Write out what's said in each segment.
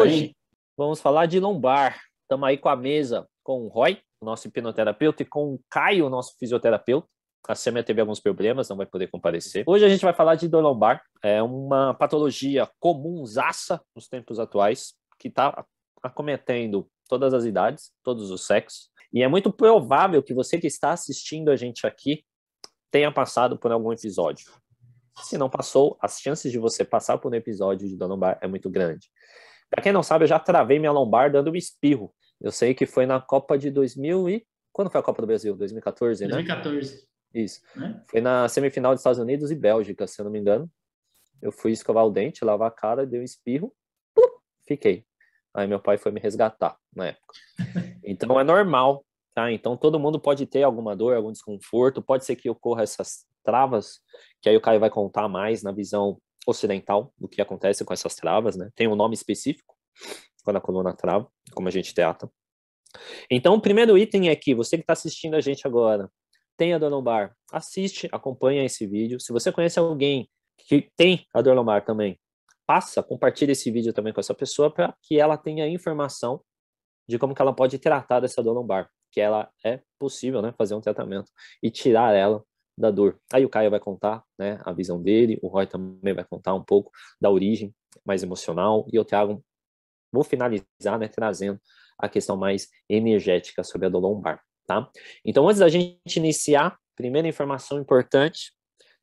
Hoje vamos falar de lombar. Estamos aí com a mesa com o Roy, nosso hipnoterapeuta, e com o Caio, nosso fisioterapeuta. A Sêmia teve alguns problemas, não vai poder comparecer. Hoje a gente vai falar de dor lombar. É uma patologia comunzaça nos tempos atuais, que está acometendo todas as idades, todos os sexos. E é muito provável que você que está assistindo a gente aqui tenha passado por algum episódio. Se não passou, as chances de você passar por um episódio de dor lombar é muito grande. Para quem não sabe, eu já travei minha lombar dando um espirro. Eu sei que foi na Copa de 2000 e... Quando foi a Copa do Brasil? 2014, né? 2014. Isso. Foi na semifinal dos Estados Unidos e Bélgica, se eu não me engano. Eu fui escovar o dente, lavar a cara, dei um espirro, fiquei. Aí meu pai foi me resgatar na época. Então é normal, tá? Então todo mundo pode ter alguma dor, algum desconforto. Pode ser que ocorra essas travas, que aí o Caio vai contar mais na visão ocidental do que acontece com essas travas, né? Tem um nome específico quando a coluna trava, como a gente trata. Então o primeiro item é que você que está assistindo a gente agora tem a dor lombar, assiste, acompanha esse vídeo. Se você conhece alguém que tem a dor lombar também, compartilha esse vídeo também com essa pessoa para que ela tenha informação de como que ela pode tratar dessa dor lombar, que ela é possível, né, fazer um tratamento e tirar ela da dor. Aí o Caio vai contar, né, a visão dele, o Roy também vai contar um pouco da origem mais emocional, e eu vou finalizar, né, trazendo a questão mais energética sobre a dor lombar, tá? Então, antes da gente iniciar, primeira informação importante,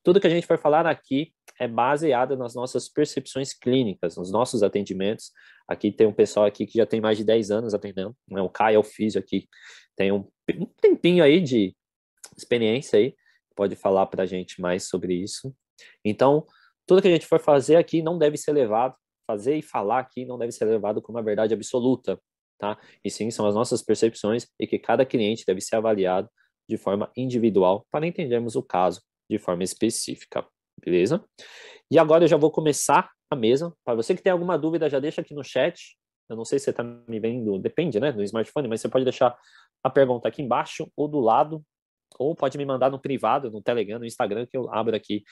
tudo que a gente vai falar aqui é baseado nas nossas percepções clínicas, nos nossos atendimentos. Aqui tem um pessoal aqui que já tem mais de 10 anos atendendo, né? O Caio é o físio aqui, tem um tempinho aí de experiência aí, pode falar pra gente mais sobre isso. Então, tudo que a gente for fazer aqui não deve ser levado, fazer e falar aqui não deve ser levado como uma verdade absoluta, tá? E sim, são as nossas percepções e que cada cliente deve ser avaliado de forma individual para entendermos o caso de forma específica, beleza? E agora eu já vou começar a mesa. Para você que tem alguma dúvida, já deixa aqui no chat. Eu não sei se você está me vendo, depende, né, do smartphone, mas você pode deixar a pergunta aqui embaixo ou do lado, ou pode me mandar no privado, no Telegram, no Instagram, que eu abro aqui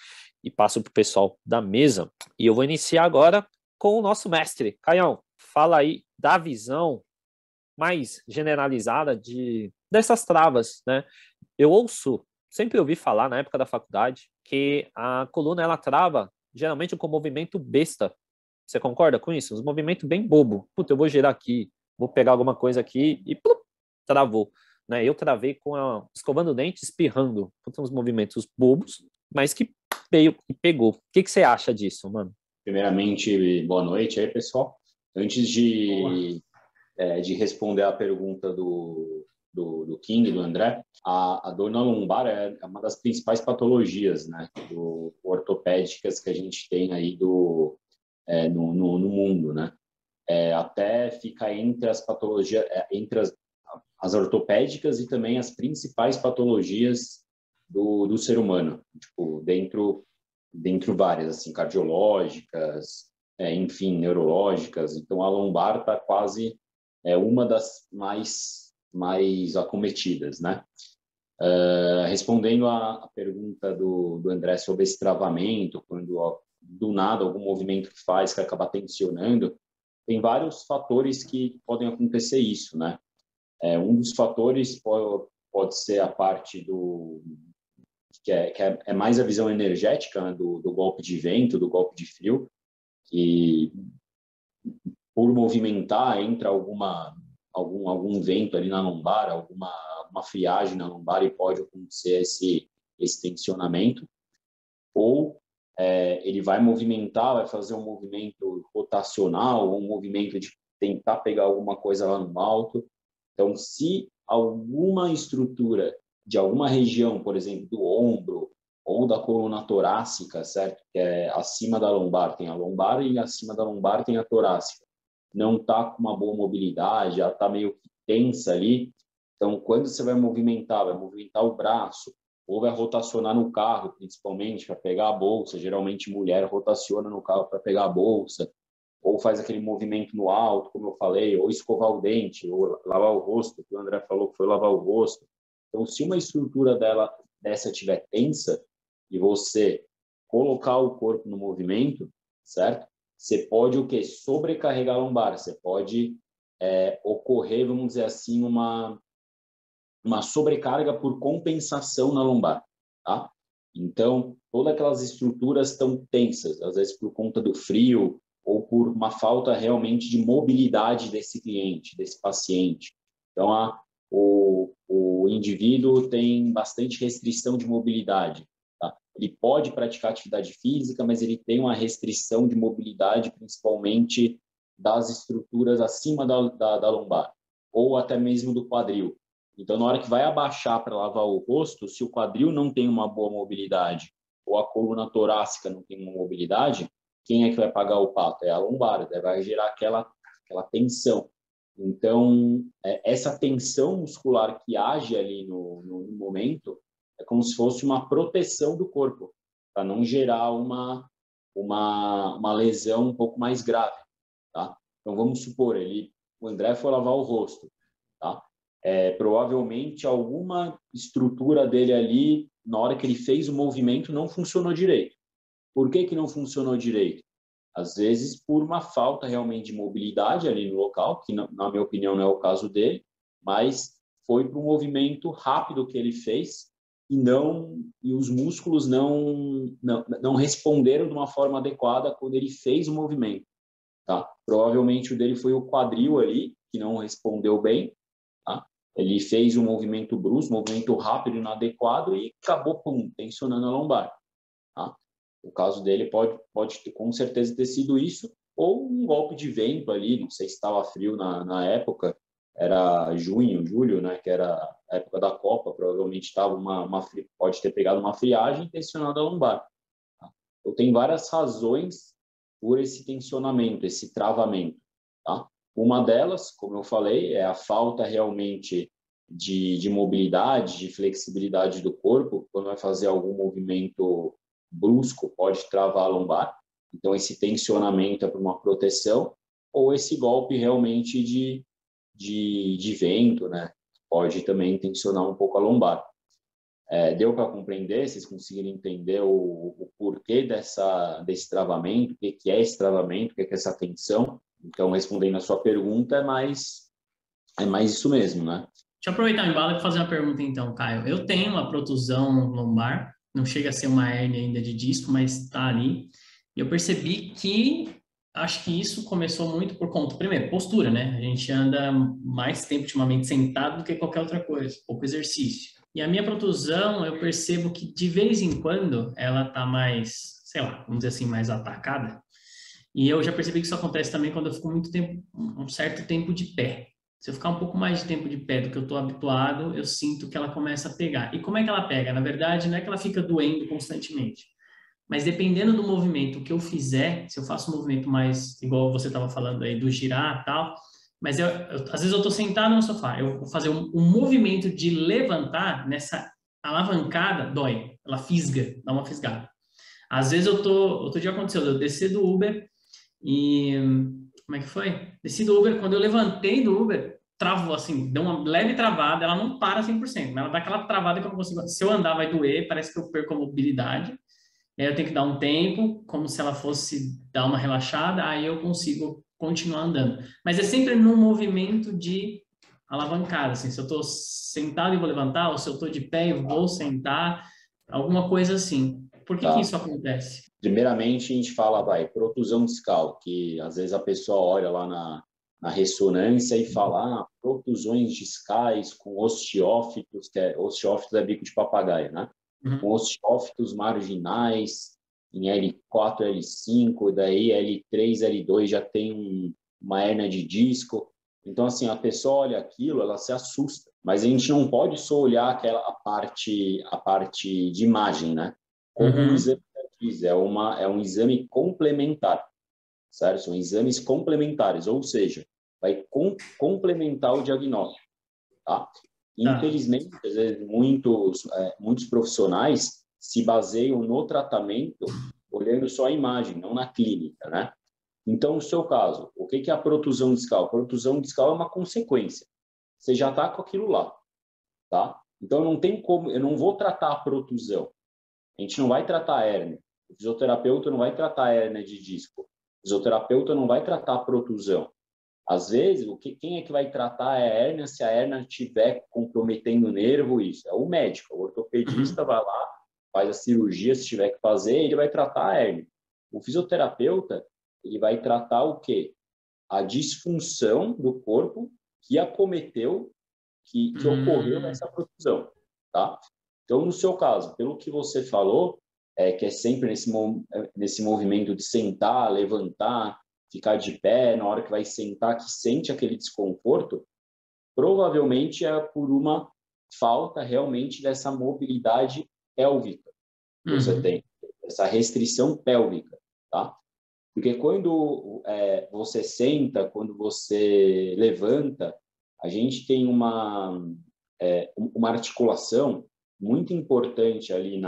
e passo para o pessoal da mesa. E eu vou iniciar agora com o nosso mestre. Caião, fala aí da visão mais generalizada dessas travas, né? Eu sempre ouvi falar na época da faculdade que a coluna ela trava geralmente com movimento besta. Você concorda com isso? Um movimento bem bobo. Puta, eu vou girar aqui, vou pegar alguma coisa aqui e plup, travou. Né? Eu travei escovando o dente, espirrando. Puta, uns movimentos bobos, mas que veio e pegou. O que você acha disso, mano? Primeiramente, boa noite aí, pessoal. Antes de responder a pergunta do King, do André, a dor na lombar é uma das principais patologias, né, ortopédicas que a gente tem aí no mundo, né? Até fica entre as patologias, entre as ortopédicas e também as principais patologias do ser humano, tipo, dentro várias, assim, cardiológicas, enfim, neurológicas. Então, a lombar está quase uma das mais acometidas, né? Respondendo à pergunta do André sobre esse travamento, quando do nada algum movimento que faz que acaba tensionando, tem vários fatores que podem acontecer isso, né? Um dos fatores pode ser a parte que é mais a visão energética, né, do golpe de vento, do golpe de frio, que por movimentar entra algum vento ali na lombar, alguma friagem na lombar e pode acontecer esse tensionamento. Ou ele vai movimentar, vai fazer um movimento rotacional, um movimento de tentar pegar alguma coisa lá no alto. Então, se alguma estrutura de alguma região, por exemplo, do ombro ou da coluna torácica, certo? Que é acima da lombar, tem a lombar e acima da lombar tem a torácica. Não está com uma boa mobilidade, já está meio que tensa ali. Então, quando você vai movimentar o braço, ou vai rotacionar no carro, principalmente, para pegar a bolsa. Geralmente, mulher rotaciona no carro para pegar a bolsa, ou faz aquele movimento no alto, como eu falei, ou escovar o dente, ou lavar o rosto, que o André falou que foi lavar o rosto. Então, se uma estrutura dessa estiver tensa, e você colocar o corpo no movimento, certo? você pode o quê? Sobrecarregar a lombar, você pode ocorrer, vamos dizer assim, uma sobrecarga por compensação na lombar, tá? Então, todas aquelas estruturas estão tensas, às vezes por conta do frio ou por uma falta realmente de mobilidade desse cliente, desse paciente. Então, o indivíduo tem bastante restrição de mobilidade, tá? Ele pode praticar atividade física, mas ele tem uma restrição de mobilidade, principalmente das estruturas acima da lombar, ou até mesmo do quadril. Então, na hora que vai abaixar para lavar o rosto, se o quadril não tem uma boa mobilidade ou a coluna torácica não tem uma mobilidade, quem é que vai pagar o pato? É a lombar, vai gerar aquela tensão. Então, essa tensão muscular que age ali no momento é como se fosse uma proteção do corpo, para não gerar uma lesão um pouco mais grave, tá? Então, vamos supor, o André foi lavar o rosto, tá? Provavelmente alguma estrutura dele ali, na hora que ele fez o movimento, não funcionou direito. Por que não funcionou direito? Às vezes por uma falta realmente de mobilidade ali no local, que na minha opinião não é o caso dele, mas foi para um movimento rápido que ele fez e os músculos não responderam de uma forma adequada quando ele fez o movimento, tá? Provavelmente o dele foi o quadril ali, que não respondeu bem, tá? Ele fez um movimento brusco, um movimento rápido e inadequado e acabou, tensionando a lombar, tá? O caso dele pode com certeza ter sido isso, ou um golpe de vento ali, não sei se estava frio na época, era junho, julho, né, que era a época da Copa, provavelmente estava pode ter pegado uma friagem e tensionado a lombar. Tá? Então, tem várias razões por esse tensionamento, esse travamento, tá? Uma delas, como eu falei, é a falta realmente de mobilidade, de flexibilidade do corpo, quando vai fazer algum movimento brusco, pode travar a lombar. Então, esse tensionamento é para uma proteção, ou esse golpe realmente de vento, né? Pode também tensionar um pouco a lombar. Deu para compreender? Vocês conseguiram entender o porquê desse travamento? O que é esse travamento? O que é essa tensão? Então, respondendo a sua pergunta, é mais isso mesmo, né? Deixa eu aproveitar o embalo e fazer uma pergunta então, Caio. Eu tenho uma protusão lombar, não chega a ser uma hérnia ainda de disco, mas está ali. E eu percebi que acho que isso começou muito por conta, primeiro, postura, né? A gente anda mais tempo ultimamente sentado do que qualquer outra coisa, pouco exercício. E a minha protusão, eu percebo que de vez em quando ela tá mais, sei lá, vamos dizer assim, mais atacada. E eu já percebi que isso acontece também quando eu fico muito tempo, um certo tempo de pé. Se eu ficar um pouco mais de tempo de pé do que eu estou habituado, eu sinto que ela começa a pegar. E como é que ela pega? Na verdade, não é que ela fica doendo constantemente, mas dependendo do movimento que eu fizer, se eu faço um movimento mais, igual você estava falando aí, do girar e tal, mas às vezes eu estou sentado no sofá, eu vou fazer um movimento de levantar, nessa alavancada, dói, ela fisga, dá uma fisgada. Às vezes outro dia aconteceu, eu desci do Uber e como é que foi? Desci do Uber, quando eu levantei do Uber, travou assim, deu uma leve travada, ela não para 100%, mas ela dá aquela travada que eu não consigo, se eu andar vai doer, parece que eu perco a mobilidade, e aí eu tenho que dar um tempo, como se ela fosse dar uma relaxada, aí eu consigo continuar andando. Mas é sempre num movimento de alavancada, assim, se eu estou sentado e vou levantar, ou se eu estou de pé e vou sentar, alguma coisa assim. Por que isso acontece? Primeiramente, a gente fala, protusão discal, que às vezes a pessoa olha lá na ressonância e fala, protusões discais com osteófitos, osteófitos é bico de papagaio, né? Uhum. Com osteófitos marginais, em L4, L5, daí L3, L2 já tem uma hérnia de disco. Então, assim, a pessoa olha aquilo, ela se assusta. Mas a gente não pode só olhar a parte de imagem, né? Como um exame diz, é um exame complementar, certo? São exames complementares, ou seja, vai complementar o diagnóstico, tá? Infelizmente, às vezes, muitos profissionais se baseiam no tratamento olhando só a imagem, não na clínica, né? Então, no seu caso, o que é a protusão discal? A protusão discal é uma consequência. Você já está com aquilo lá, tá? Então, não tem como, eu não vou tratar a protusão. A gente não vai tratar a hérnia. O fisioterapeuta não vai tratar a hérnia de disco. fisioterapeuta não vai tratar a protusão. Às vezes, quem é que vai tratar é a hérnia se a hérnia estiver comprometendo o nervo, isso. É o médico, o ortopedista vai lá, faz a cirurgia, se tiver que fazer, ele vai tratar a hérnia. O fisioterapeuta, ele vai tratar o quê? A disfunção do corpo que acometeu, que ocorreu nessa protusão, tá? Então, no seu caso, pelo que você falou, que é sempre nesse movimento de sentar, levantar, ficar de pé, na hora que vai sentar, que sente aquele desconforto, provavelmente é por uma falta realmente dessa mobilidade pélvica que você tem, essa restrição pélvica, tá? Porque quando você senta, quando você levanta, a gente tem uma articulação muito importante ali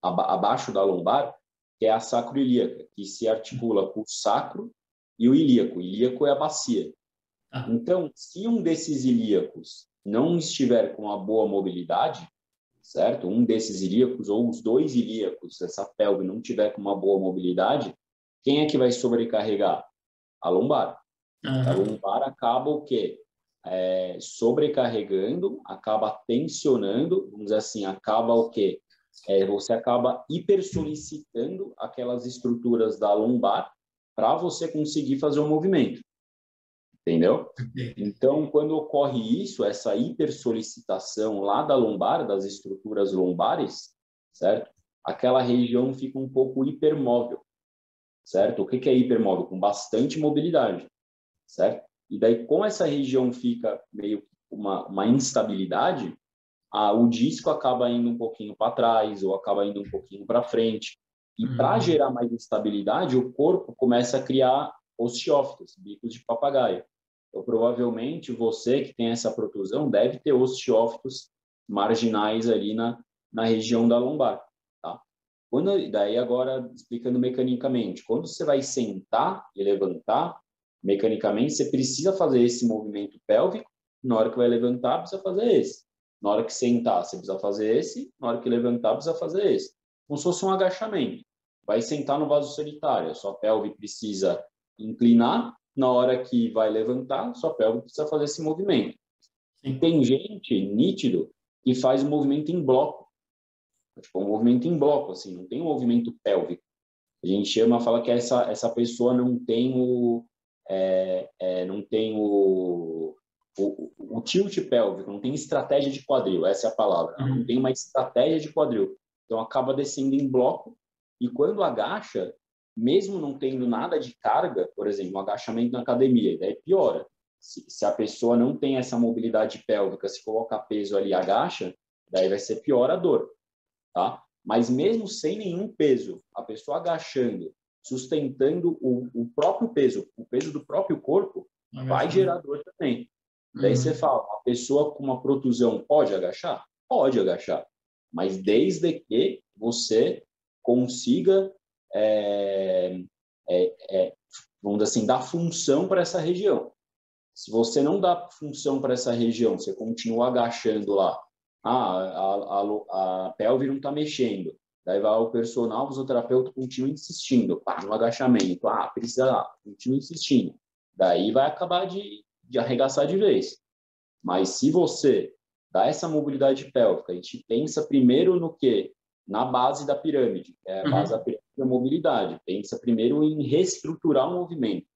abaixo da lombar, que é a sacroiliaca, que se articula com o sacro e o ilíaco. O ilíaco é a bacia. Então, se um desses ilíacos não estiver com uma boa mobilidade, certo? Um desses ilíacos ou os dois ilíacos, essa pelve não tiver com uma boa mobilidade, quem é que vai sobrecarregar? A lombar. A lombar acaba o quê? Sobrecarregando, acaba tensionando, vamos dizer assim, acaba o quê? Você acaba hipersolicitando aquelas estruturas da lombar para você conseguir fazer o movimento. Entendeu? Então, quando ocorre isso, essa hipersolicitação lá da lombar, das estruturas lombares, certo? Aquela região fica um pouco hipermóvel, certo? O que é hipermóvel? Com bastante mobilidade, certo? E daí, como essa região fica meio uma instabilidade, o disco acaba indo um pouquinho para trás ou acaba indo um pouquinho para frente. E para gerar mais instabilidade, o corpo começa a criar osteófitos, bicos de papagaio. Então, provavelmente, você que tem essa protusão deve ter osteófitos marginais ali na região da lombar, tá? Daí, agora, explicando mecanicamente, quando você vai sentar e levantar, mecanicamente, você precisa fazer esse movimento pélvico, na hora que vai levantar, precisa fazer esse. Na hora que sentar, você precisa fazer esse, na hora que levantar, precisa fazer esse. Como se fosse um agachamento. Vai sentar no vaso sanitário, a sua pelve precisa inclinar, na hora que vai levantar, sua pelve precisa fazer esse movimento. E tem gente, nítido, que faz o movimento em bloco. Tipo, um movimento em bloco, assim, não tem um movimento pélvico. A gente fala que essa pessoa não tem o tilt pélvico, não tem estratégia de quadril, essa é a palavra. Não tem uma estratégia de quadril. Então, acaba descendo em bloco e quando agacha, mesmo não tendo nada de carga, por exemplo, um agachamento na academia, daí piora. Se a pessoa não tem essa mobilidade pélvica, se coloca peso ali e agacha, daí vai ser pior a dor, tá? Mas mesmo sem nenhum peso, a pessoa agachando, sustentando o próprio peso, o peso do próprio corpo, vai gerar dor também. Daí você fala, uma pessoa com uma protusão pode agachar? Pode agachar, mas desde que você consiga vamos dizer assim, dar função para essa região. Se você não dá função para essa região, você continua agachando lá, a pelve não está mexendo, daí vai o personal, o fisioterapeuta continua insistindo, no agachamento, precisa, continua insistindo, daí vai acabar de arregaçar de vez. Mas se você dá essa mobilidade pélvica, a gente pensa primeiro no quê? Na base da pirâmide. A base da pirâmide é a mobilidade. Pensa primeiro em reestruturar o movimento.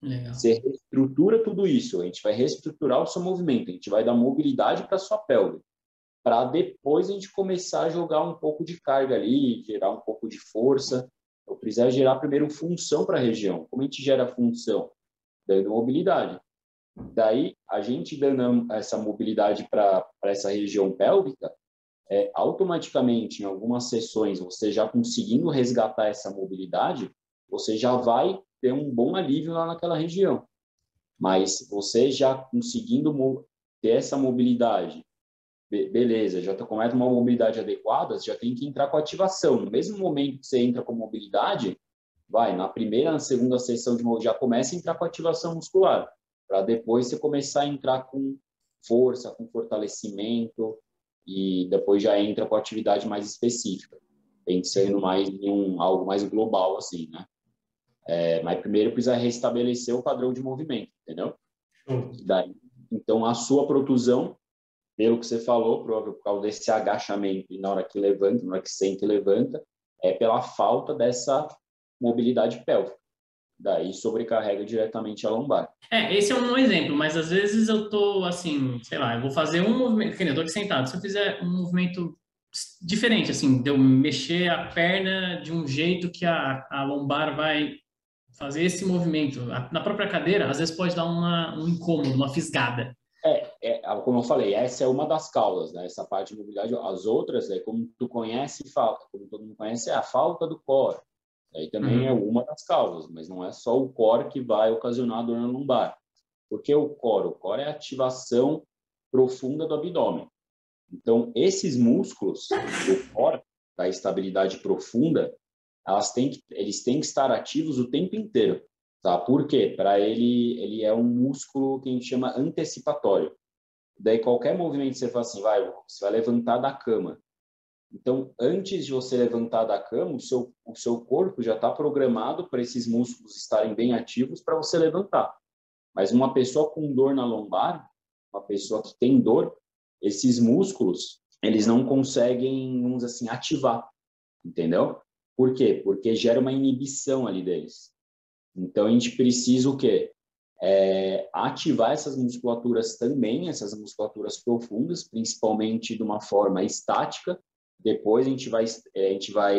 Legal. Você reestrutura tudo isso, a gente vai reestruturar o seu movimento, a gente vai dar mobilidade para a sua pelve, para depois a gente começar a jogar um pouco de carga ali, gerar um pouco de força. Eu preciso gerar primeiro função para a região. Como a gente gera função? Dando mobilidade. Daí, a gente dando essa mobilidade para essa região pélvica, automaticamente, em algumas sessões, você já conseguindo resgatar essa mobilidade, você já vai ter um bom alívio lá naquela região. Mas você já conseguindo ter essa mobilidade, beleza, já começa uma mobilidade adequada, você já tem que entrar com ativação. No mesmo momento que você entra com mobilidade, na primeira, na segunda sessão de já começa a entrar com ativação muscular, para depois você começar a entrar com força, com fortalecimento, e depois já entra com atividade mais específica, pensando mais em algo mais global, assim, né? Mas primeiro precisa restabelecer o padrão de movimento, entendeu? Daí, então, a sua protusão, pelo que você falou, por causa desse agachamento, e na hora que levanta, na hora que senta e levanta, é pela falta dessa mobilidade pélvica. Daí sobrecarrega diretamente a lombar. Esse é um exemplo, mas às vezes eu tô assim, sei lá, eu vou fazer um movimento, que nem eu tô aqui sentado, se eu fizer um movimento diferente, assim, de eu mexer a perna de um jeito que a lombar vai fazer esse movimento, na própria cadeira, às vezes pode dar um incômodo, uma fisgada. Como eu falei, essa é uma das causas, né? Essa parte de mobilidade. As outras, como tu conhece, como todo mundo conhece, é a falta do core. Aí também é uma das causas, mas não é só o core que vai ocasionar a dor na lombar. Porque o core é a ativação profunda do abdômen. Então, esses músculos do core, da estabilidade profunda, eles têm que estar ativos o tempo inteiro. Tá? Por quê? Para ele é um músculo que a gente chama antecipatório. Daí qualquer movimento que você faz assim, você vai levantar da cama. Então, antes de você levantar da cama, o seu corpo já está programado para esses músculos estarem bem ativos para você levantar. Mas uma pessoa com dor na lombar, uma pessoa que tem dor, esses músculos, eles não conseguem, vamos dizer assim, ativar. Entendeu? Por quê? Porque gera uma inibição ali deles. Então, a gente precisa o quê? Ativar essas musculaturas também, essas musculaturas profundas, principalmente de uma forma estática. Depois, a gente vai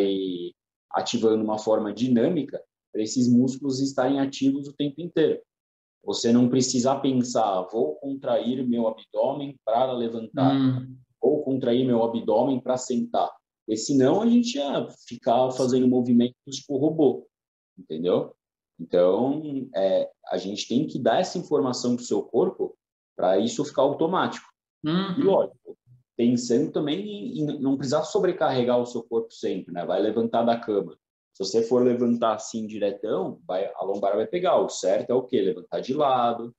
ativando uma forma dinâmica para esses músculos estarem ativos o tempo inteiro. Você não precisa pensar, vou contrair meu abdômen para levantar, vou contrair meu abdômen para sentar. Porque senão a gente ia ficar fazendo movimentos tipo robô, entendeu? Então, a gente tem que dar essa informação para o seu corpo para isso ficar automático. E lógico, pensando também em não precisar sobrecarregar o seu corpo sempre, né? Vai levantar da cama. Se você for levantar assim diretão, a lombar vai pegar. O certo é o quê? Levantar de lado,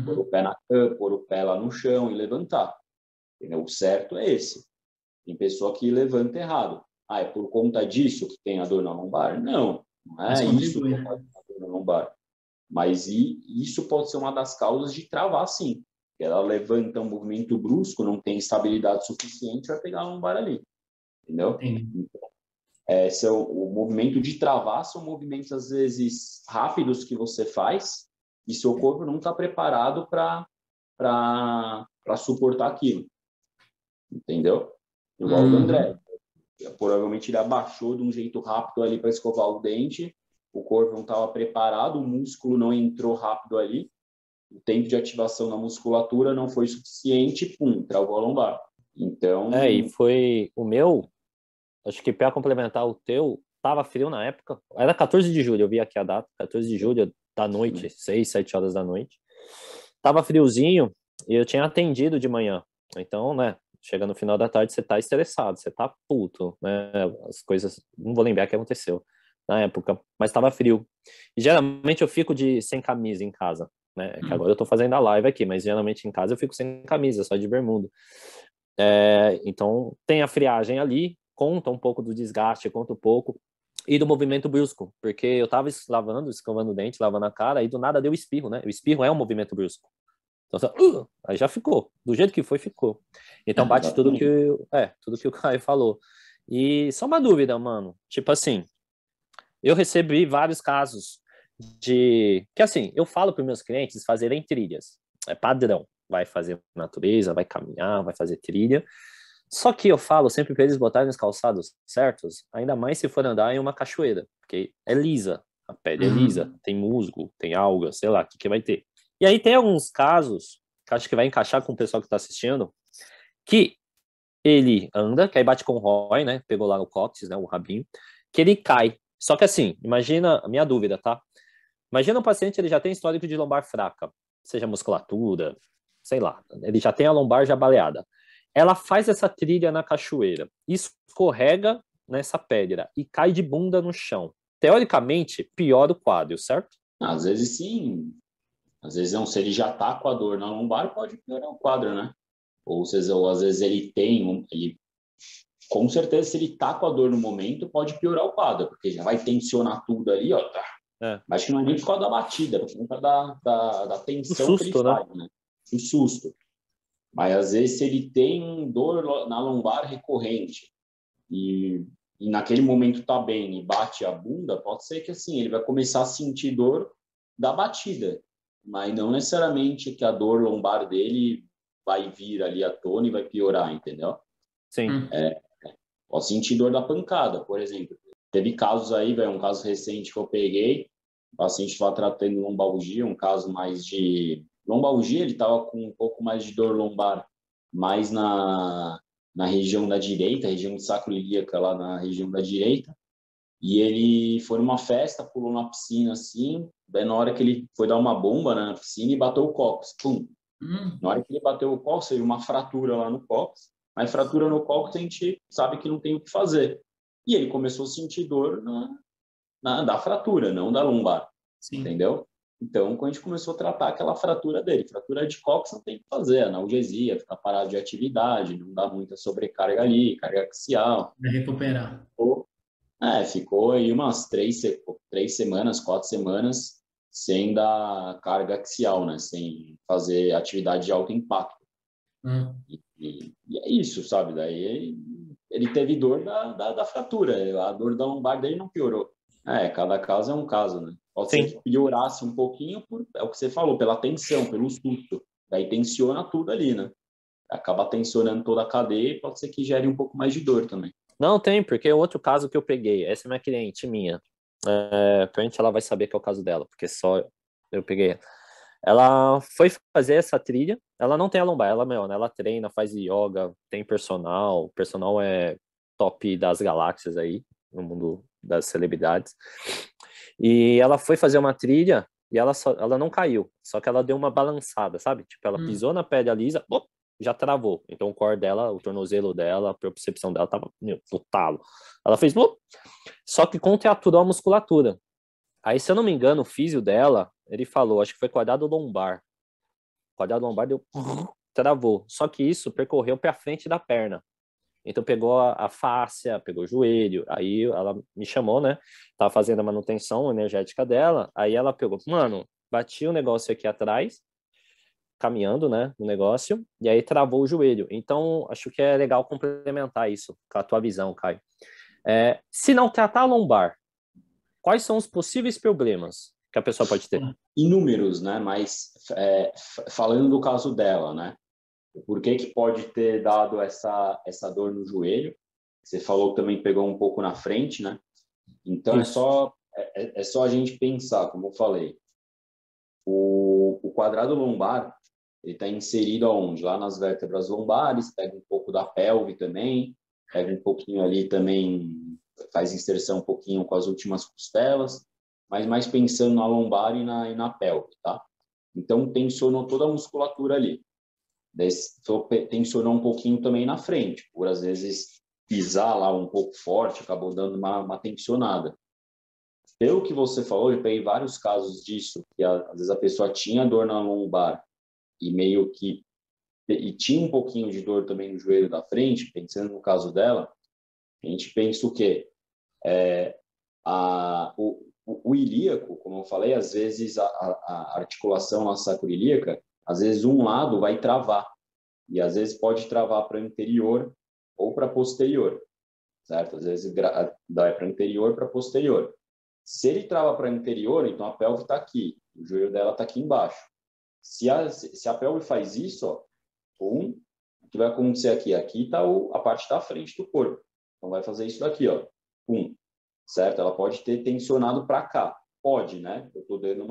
pôr o pé na cama, pôr o pé lá no chão e levantar. Entendeu? O certo é esse. Tem pessoa que levanta errado. É por conta disso que tem a dor na lombar? Não, não é isso que pode ter a dor na lombar. Mas isso pode ser uma das causas de travar, sim. Ela levanta um movimento brusco, não tem estabilidade suficiente, vai pegar a lombar ali. Entendeu? Então, o movimento de travar são movimentos, às vezes, rápidos que você faz e seu corpo não está preparado para suportar aquilo. Entendeu? Igual o do André. Provavelmente ele abaixou de um jeito rápido ali para escovar o dente, o corpo não estava preparado, o músculo não entrou rápido ali, o tempo de ativação na musculatura não foi suficiente, travou a lombar. Então... E foi o meu, acho que para complementar o teu, tava frio na época, era 14 de julho, eu vi aqui a data, 14 de julho da noite, 6, 7 horas da noite. Tava friozinho e eu tinha atendido de manhã, então, né, chega no final da tarde, você tá estressado, você tá puto, né, as coisas, não vou lembrar o que aconteceu na época, mas tava frio. E geralmente eu fico sem camisa em casa, né, que agora eu tô fazendo a live aqui, mas geralmente em casa eu fico sem camisa, só de bermuda. Então tem a friagem ali, conta um pouco do desgaste, conta um pouco, e do movimento brusco, porque eu tava escovando o dente, lavando a cara, e do nada deu espirro, né, o espirro é um movimento brusco. Então, aí já ficou. Do jeito que foi, ficou. Então bate tudo que o Caio falou. E só uma dúvida, mano. Tipo assim, eu recebi vários casos que assim, eu falo para meus clientes fazerem trilhas. É padrão. Vai fazer natureza, vai caminhar, vai fazer trilha. Só que eu falo sempre para eles botarem os calçados certos, ainda mais se for andar em uma cachoeira, porque é lisa. A pele é lisa, tem musgo, tem alga, sei lá, o que vai ter. E aí tem alguns casos, que acho que vai encaixar com o pessoal que está assistindo, que ele anda, que aí bate com o Roy, né? Pegou lá no cóccix, né? O rabinho, que ele cai. Só que assim, imagina, a minha dúvida, tá? Imagina um paciente, ele já tem histórico de lombar fraca, seja musculatura, sei lá, ele já tem a lombar já baleada. Ela faz essa trilha na cachoeira, escorrega nessa pedra e cai de bunda no chão. Teoricamente, piora o quadro, certo? Às vezes sim. Às vezes não, se ele já está com a dor na lombar, pode piorar o quadro, né? Ou às vezes ele com certeza, se ele está com a dor no momento, pode piorar o quadro, porque já vai tensionar tudo ali, ó, Acho que não é nem por causa da batida, é por conta da tensão susto, que ele faz, né? O susto. Mas às vezes se ele tem dor na lombar recorrente e naquele momento tá bem e bate a bunda, pode ser que assim, ele vai começar a sentir dor da batida, mas não necessariamente que a dor lombar dele vai vir ali à tona e vai piorar, entendeu? Sim. Pode sentir dor da pancada, por exemplo. Teve casos aí, um caso recente que eu peguei, o paciente estava tratando lombalgia, um caso mais de lombalgia, ele estava com um pouco mais de dor lombar, mais na região da direita, região sacroiliaca lá na região da direita, e ele foi numa festa, pulou na piscina assim, daí na hora que ele foi dar uma bomba na piscina e bateu o cóccix, pum. Na hora que ele bateu o cóccix, teve uma fratura lá no cóccix, mas fratura no cóccix a gente sabe que não tem o que fazer. E ele começou a sentir dor da fratura, não da lombar, entendeu? Então, quando a gente começou a tratar aquela fratura dele, fratura de cóccix não tem o que fazer, analgesia, ficar parado de atividade, não dá muita sobrecarga ali, carga axial. Vai recuperar. Ficou aí umas 3 semanas, 4 semanas sem dar carga axial, né? Sem fazer atividade de alto impacto. E é isso, sabe? Daí ele teve dor da fratura, a dor da lombar dele não piorou. Cada caso é um caso, né? Pode ser que piorasse um pouquinho, é o que você falou, pela tensão, pelo susto. Daí tensiona tudo ali, né? Acaba tensionando toda a cadeia e pode ser que gere um pouco mais de dor também. Não, tem, porque é outro caso que eu peguei. Essa é minha cliente minha. Provavelmente ela vai saber que é o caso dela, porque só eu peguei. Ela foi fazer essa trilha. Ela não tem a lombar, ela treina, faz yoga, tem personal. O personal é top das galáxias aí, no mundo das celebridades. E ela foi fazer uma trilha e ela não caiu, só que ela deu uma balançada, sabe? Tipo, ela pisou na pedra lisa, já travou. Então o core dela, o tornozelo dela, a propriocepção dela tava no talo. Ela fez, só que contraturou a musculatura. Aí, se eu não me engano, o físio dela, ele falou, acho que foi quadrado lombar. Quadrado lombar deu, travou. Só que isso percorreu para frente da perna. Então pegou a fáscia, pegou o joelho. Aí ela me chamou, né? Tava fazendo a manutenção energética dela. Aí ela pegou, mano, bati o negócio aqui atrás, caminhando, né, no negócio, e aí travou o joelho. Então, acho que é legal complementar isso com a tua visão, Caio. Se não tratar a lombar, quais são os possíveis problemas que a pessoa pode ter? Inúmeros, né? Mas falando do caso dela, né? Por que pode ter dado essa dor no joelho? Você falou que também pegou um pouco na frente, né? Então é só a gente pensar, como eu falei. O quadrado lombar, ele está inserido aonde? Lá nas vértebras lombares, pega um pouco da pelve também, pega um pouquinho ali também, faz inserção um pouquinho com as últimas costelas, mas mais pensando na lombar e na pelve, tá? Então, tensionou toda a musculatura ali. Tensionou um pouquinho também na frente, por às vezes pisar lá um pouco forte, acabou dando uma tensionada. Pelo que você falou, eu peguei vários casos disso, que às vezes a pessoa tinha dor na lombar e meio que tinha um pouquinho de dor também no joelho da frente, pensando no caso dela, a gente pensa o quê? O ilíaco, como eu falei, às vezes a articulação na sacroiliaca, às vezes um lado vai travar, e às vezes pode travar para anterior ou para posterior, certo? Às vezes dá para anterior para posterior. Se ele trava para anterior, então a pelve está aqui, o joelho dela está aqui embaixo. Se a pelve faz isso, ó, o que vai acontecer aqui? Aqui está a parte da frente do corpo. Então vai fazer isso daqui, ó, certo? Ela pode ter tensionado para cá. Pode, né? Eu estou dando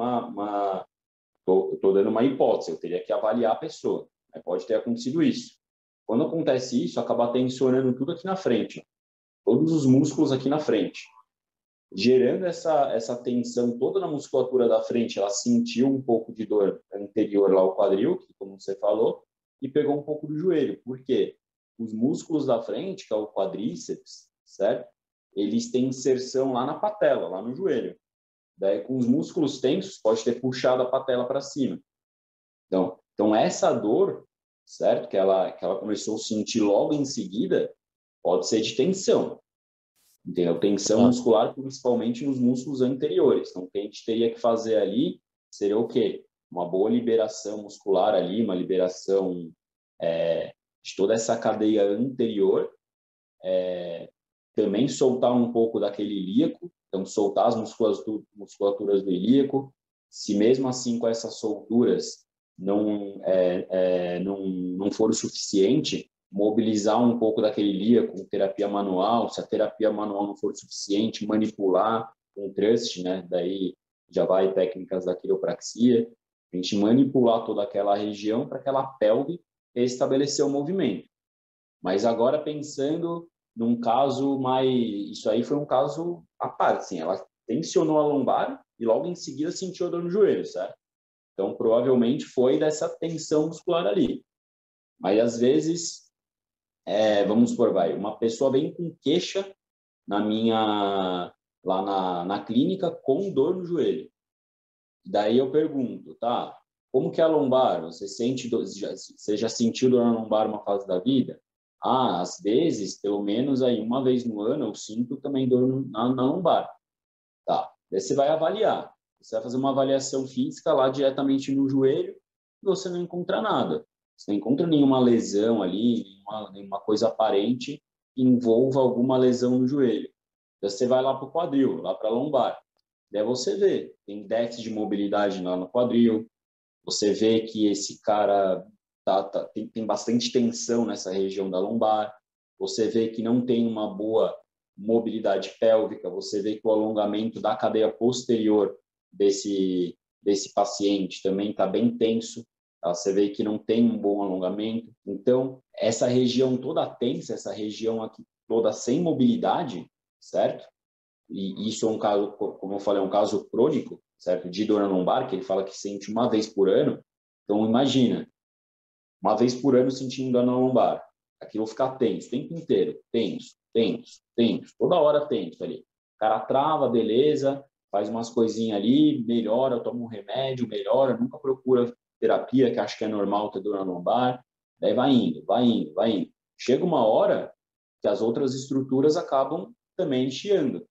uma hipótese, eu teria que avaliar a pessoa. Mas pode ter acontecido isso. Quando acontece isso, acaba tensionando tudo aqui na frente, ó, todos os músculos aqui na frente. Gerando essa tensão toda na musculatura da frente, ela sentiu um pouco de dor anterior lá ao quadril, que como você falou, e pegou um pouco do joelho. Por quê? Os músculos da frente, que é o quadríceps, certo? Eles têm inserção lá na patela, lá no joelho. Daí, com os músculos tensos, pode ter puxado a patela para cima. Então, essa dor, certo? Que ela começou a sentir logo em seguida, pode ser de tensão. entendeu? Tensão muscular, principalmente nos músculos anteriores. Então, o que a gente teria que fazer ali seria o quê? Uma boa liberação muscular ali, uma liberação de toda essa cadeia anterior, também soltar um pouco daquele ilíaco, então soltar as musculaturas do ilíaco. Se mesmo assim com essas solturas não for o suficiente, mobilizar um pouco daquele ilíaco com terapia manual. Se a terapia manual não for suficiente, manipular com thrust, né? Daí já vai técnicas da quiropraxia, a gente manipular toda aquela região para aquela pelve estabelecer o movimento. Mas agora pensando num caso mais... Isso aí foi um caso à parte, assim, ela tensionou a lombar e logo em seguida sentiu a dor no joelho, certo? Então, provavelmente foi dessa tensão muscular ali. Mas, às vezes, vamos supor, uma pessoa vem com queixa lá na clínica com dor no joelho. Daí eu pergunto, tá, como que é a lombar? Você já sentiu dor na lombar uma fase da vida? Às vezes, pelo menos aí uma vez no ano, eu sinto também dor na lombar. Tá, daí você vai avaliar. Você vai fazer uma avaliação física lá diretamente no joelho e você não encontra nada. Você não encontra nenhuma lesão ali, nenhuma coisa aparente que envolva alguma lesão no joelho. Então, você vai lá para o quadril, lá para a lombar. Daí você vê, tem déficit de mobilidade lá no quadril, você vê que esse cara tem bastante tensão nessa região da lombar, você vê que não tem uma boa mobilidade pélvica, você vê que o alongamento da cadeia posterior desse paciente também está bem tenso, tá? Você vê que não tem um bom alongamento. Então, essa região toda tensa, essa região aqui toda sem mobilidade, certo? E isso é um caso, como eu falei, é um caso crônico, certo? De dor na lombar, que ele fala que sente uma vez por ano. Então, imagina, uma vez por ano sentindo dor na lombar. Aquilo ficar tenso o tempo inteiro, tenso, toda hora tenso ali. O cara trava, beleza, faz umas coisinhas ali, melhora, toma um remédio, melhora, nunca procura terapia, que acha que é normal ter dor na lombar. Daí vai indo. Chega uma hora que as outras estruturas acabam também chiando.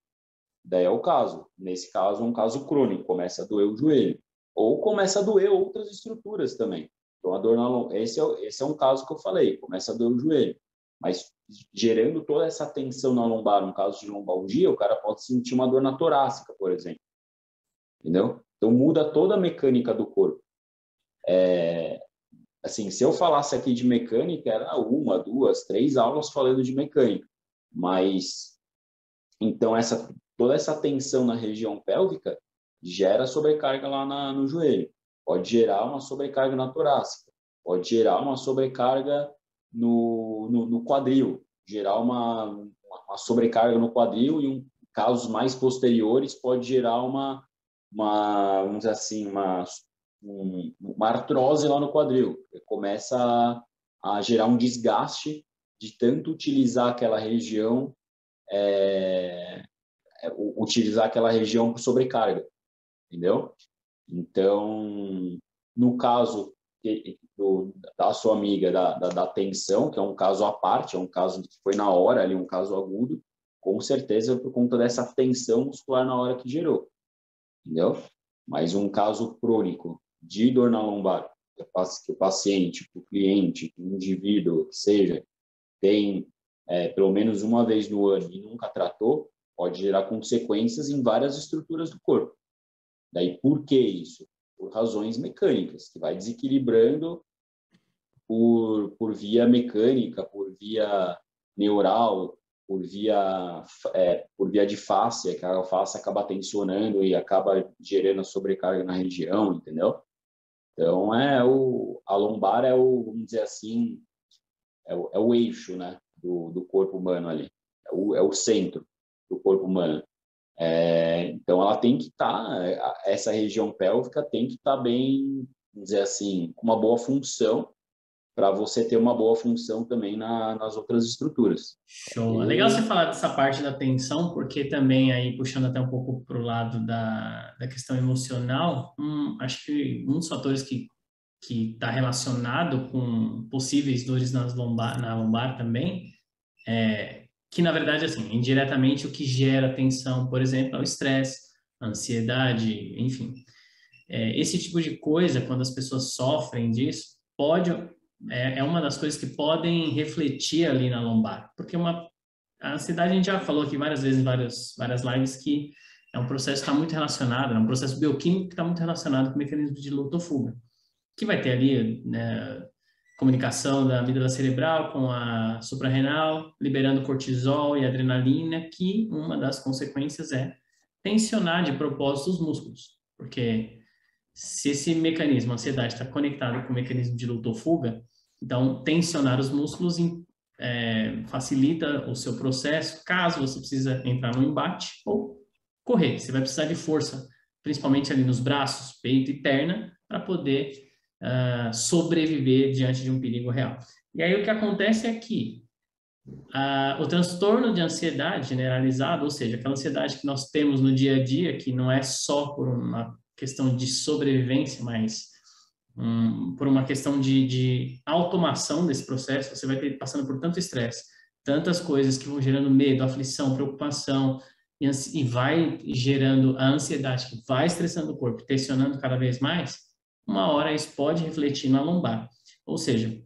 Daí é o caso. Nesse caso, é um caso crônico. Começa a doer o joelho. Ou começa a doer outras estruturas também. Então, a dor na lombar... Esse é um caso que eu falei. Começa a doer o joelho. Mas, gerando toda essa tensão na lombar, no caso de lombalgia, o cara pode sentir uma dor na torácica, por exemplo. Entendeu? Então, muda toda a mecânica do corpo. Assim, se eu falasse aqui de mecânica, era 1, 2, 3 aulas falando de mecânica. Mas, então, toda essa tensão na região pélvica gera sobrecarga lá no joelho. Pode gerar uma sobrecarga na torácica. Pode gerar uma sobrecarga no quadril. Gerar uma sobrecarga no quadril e, em casos mais posteriores, pode gerar vamos dizer assim, uma artrose lá no quadril. Começa a gerar um desgaste de tanto utilizar aquela região por sobrecarga, entendeu? Então, no caso da sua amiga, da tensão, que é um caso à parte, é um caso que foi na hora ali, um caso agudo, com certeza por conta dessa tensão muscular na hora que gerou, entendeu? Mas um caso crônico de dor na lombar, que o paciente, o cliente, o indivíduo, que seja, tem pelo menos uma vez no ano e nunca tratou, pode gerar consequências em várias estruturas do corpo. Daí, por que isso? Por razões mecânicas, que vai desequilibrando por via mecânica, por via neural, por via de fáscia, que a fáscia acaba tensionando e acaba gerando sobrecarga na região, entendeu? Então, a lombar vamos dizer assim, é o eixo, né, do corpo humano ali, é o centro do corpo humano. Então, ela tem que essa região pélvica tem que estar bem, vamos dizer assim, com uma boa função, para você ter uma boa função também nas outras estruturas. Show. É legal você falar dessa parte da tensão, porque também aí, puxando até um pouco para o lado da questão emocional, acho que um dos fatores que está relacionado com possíveis dores na lombar também, que na verdade, assim, indiretamente o que gera tensão, por exemplo, é o estresse, a ansiedade, enfim. Esse tipo de coisa, quando as pessoas sofrem disso, é uma das coisas que podem refletir ali na lombar, porque a ansiedade, a gente já falou aqui várias vezes em várias lives, que é um processo que está muito relacionado, é um processo bioquímico que está muito relacionado com o mecanismo de luta ou fuga, que vai ter ali, né, comunicação da amígdala cerebral com a suprarrenal, liberando cortisol e adrenalina, que uma das consequências é tensionar de propósito os músculos, porque se esse mecanismo, a ansiedade, está conectado com o mecanismo de luta ou fuga, então tensionar os músculos facilita o seu processo, caso você precisa entrar no embate ou correr. Você vai precisar de força, principalmente ali nos braços, peito e perna, para poder sobreviver diante de um perigo real. E aí o que acontece é que o transtorno de ansiedade generalizado, ou seja, aquela ansiedade que nós temos no dia a dia, que não é só por uma questão de sobrevivência, mas por uma questão de automação desse processo, você vai ter passando por tanto estresse, tantas coisas que vão gerando medo, aflição, preocupação, e vai gerando a ansiedade, que vai estressando o corpo, tensionando cada vez mais, uma hora isso pode refletir na lombar. Ou seja,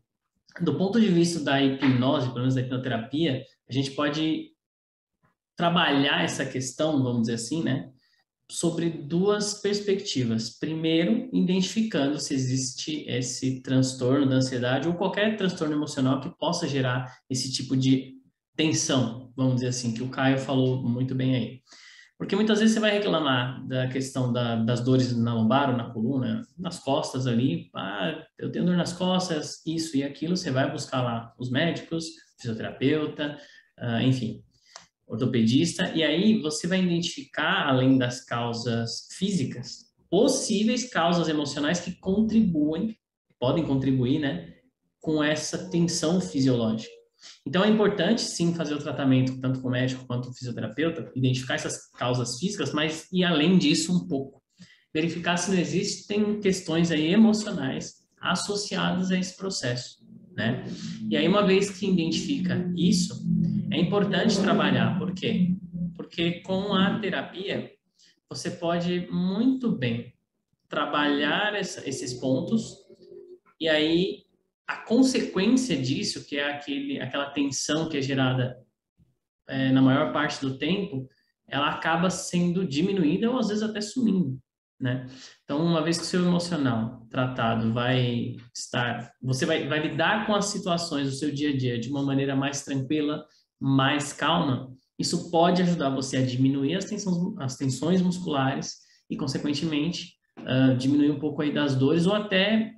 do ponto de vista da hipnose, pelo menos da hipnoterapia, a gente pode trabalhar essa questão, vamos dizer assim, né, sobre duas perspectivas. Primeiro, identificando se existe esse transtorno da ansiedade ou qualquer transtorno emocional que possa gerar esse tipo de tensão, vamos dizer assim, que o Caio falou muito bem aí. Porque muitas vezes você vai reclamar da questão das dores na lombar ou na coluna, nas costas ali. Eu tenho dor nas costas, isso e aquilo. Você vai buscar lá os médicos, fisioterapeuta, enfim, ortopedista. E aí você vai identificar, além das causas físicas, possíveis causas emocionais que podem contribuir, né, com essa tensão fisiológica. Então, é importante, sim, fazer o tratamento, tanto com o médico quanto com o fisioterapeuta, identificar essas causas físicas, mas ir além disso um pouco. Verificar se não existem questões aí emocionais associadas a esse processo, né? E aí, uma vez que identifica isso, é importante trabalhar. Por quê? Porque com a terapia, você pode muito bem trabalhar esses pontos, e aí a consequência disso, que é aquela tensão que é gerada na maior parte do tempo, ela acaba sendo diminuída ou às vezes até sumindo, né? Então, uma vez que o seu emocional tratado você vai lidar com as situações do seu dia a dia de uma maneira mais tranquila, mais calma, isso pode ajudar você a diminuir as tensões musculares e, consequentemente, diminuir um pouco aí das dores ou até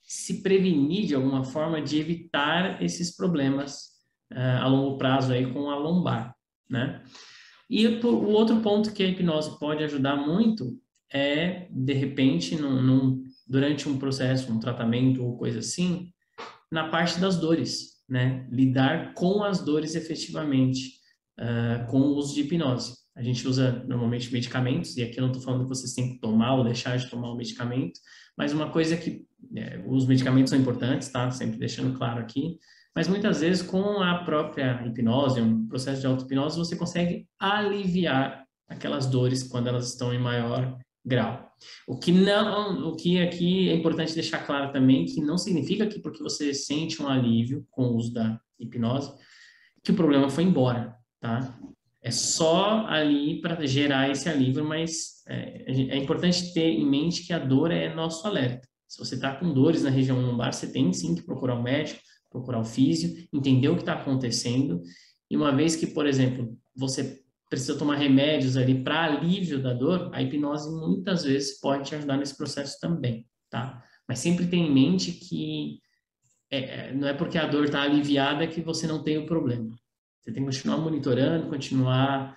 se prevenir de alguma forma de evitar esses problemas a longo prazo aí com a lombar, né? E o outro ponto que a hipnose pode ajudar muito é, de repente, durante um processo, um tratamento ou coisa assim, na parte das dores, né? Lidar com as dores efetivamente, com o uso de hipnose. A gente usa normalmente medicamentos, e aqui eu não estou falando que vocês têm que tomar ou deixar de tomar o medicamento, mas uma coisa que os medicamentos são importantes, tá? Sempre deixando claro aqui, mas muitas vezes com a própria hipnose, um processo de auto-hipnose, você consegue aliviar aquelas dores quando elas estão em maior grau. O que aqui é importante deixar claro também, que não significa que porque você sente um alívio com o uso da hipnose, que o problema foi embora, tá? É só ali para gerar esse alívio, mas é importante ter em mente que a dor é nosso alerta. Se você está com dores na região lombar, você tem sim que procurar um médico, procurar o físio, entender o que está acontecendo. E uma vez que, por exemplo, você precisa tomar remédios ali para alívio da dor, a hipnose muitas vezes pode te ajudar nesse processo também, tá? Mas sempre tenha em mente que não é porque a dor está aliviada que você não tem o problema. Você tem que continuar monitorando, continuar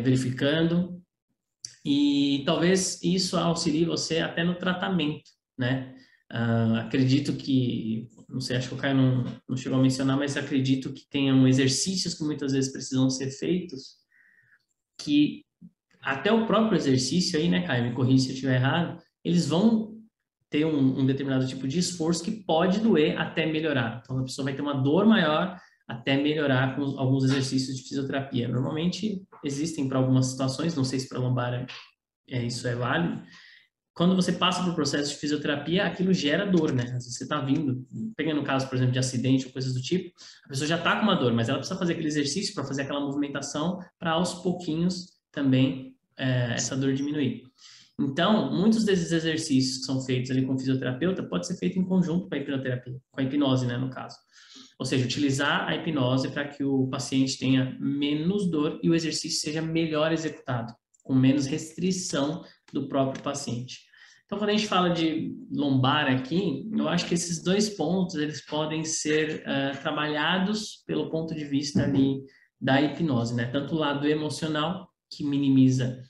verificando, e talvez isso auxilie você até no tratamento, né? Acredito que, não sei, acho que o Caio não chegou a mencionar, mas acredito que tenham exercícios que muitas vezes precisam ser feitos, que até o próprio exercício aí, né, Caio, me corrija se eu estiver errado, eles vão ter um determinado tipo de esforço que pode doer até melhorar. Então, a pessoa vai ter uma dor maior, até melhorar com alguns exercícios de fisioterapia. Normalmente existem para algumas situações, não sei se para lombar isso é válido. Quando você passa por processo de fisioterapia, aquilo gera dor, né? Às vezes você está vindo, pegando o caso, por exemplo, de acidente ou coisas do tipo, a pessoa já está com uma dor, mas ela precisa fazer aquele exercício para fazer aquela movimentação para aos pouquinhos também essa dor diminuir. Então, muitos desses exercícios que são feitos ali com o fisioterapeuta pode ser feito em conjunto com a hipnoterapia, com a hipnose, né, no caso. Ou seja, utilizar a hipnose para que o paciente tenha menos dor e o exercício seja melhor executado, com menos restrição do próprio paciente. Então, quando a gente fala de lombar aqui, eu acho que esses dois pontos, eles podem ser trabalhados pelo ponto de vista ali da hipnose, né? Tanto o lado emocional, que minimiza,